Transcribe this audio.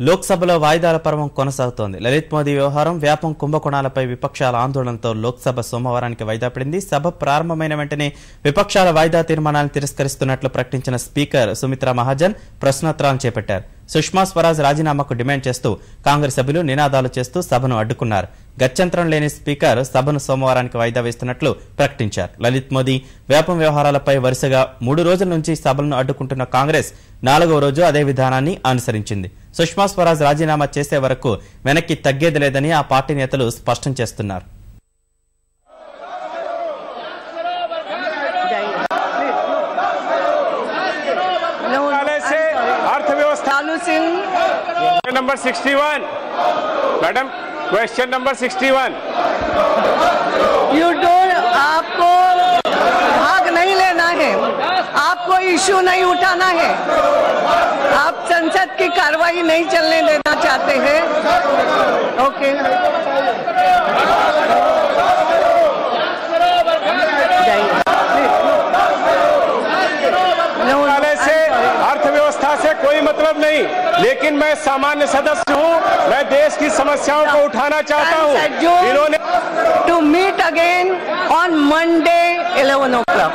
లోక్సభలో వాయిదాల పర్వం కొనసాగుతోంది. లలిత్ మోదీ వ్యవహారం, వ్యాపం కుంభకోణాలపై విపక్షాల ఆందోళనతో లోక్సభ సోమవారానికి వాయిదా పడింది. సభ ప్రారంభమైన వెంటనే విపక్షాల వాయిదా తీర్మానాలను తిరస్కరిస్తున్నట్లు ప్రకటించిన స్పీకర్ సుమిత్రా మహాజన్ ప్రశ్నోత్తరాలను చేపట్టారు. సుష్మా స్వరాజ్ రాజీనామాకు డిమాండ్ చేస్తూ కాంగ్రెస్ సభ్యులు నినాదాలు చేస్తూ సభను అడ్డుకున్నారు. గత్యంతరం లేని స్పీకర్ సభను సోమవారానికి వాయిదా వేస్తున్నట్లు ప్రకటించారు. లలిత్ మోదీ వ్యాపం వ్యవహారాలపై వరుసగా 3 రోజుల నుంచి సభలను అడ్డుకుంటున్న కాంగ్రెస్ 4వ రోజు అదే విధానాన్ని అనుసరించింది. సుష్మా స్వరాజ్ రాజీనామా చేసే వరకు వెనక్కి తగ్గేది లేదని ఆ పార్టీ నేతలు స్పష్టం చేస్తున్నారు. नंबर 61 मैडम, क्वेश्चन नंबर 61 आपको भाग नहीं लेना है, आपको इश्यू नहीं उठाना है, आप संसद की कार्रवाई नहीं चलने देना चाहते हैं। ओके, अर्थव्यवस्था से कोई मतलब नहीं, लेकिन मैं सामान्य सदस्य हूं, मैं देश की समस्याओं को उठाना चाहता हूं। इन्होंने to meet again on Monday 11 o'clock।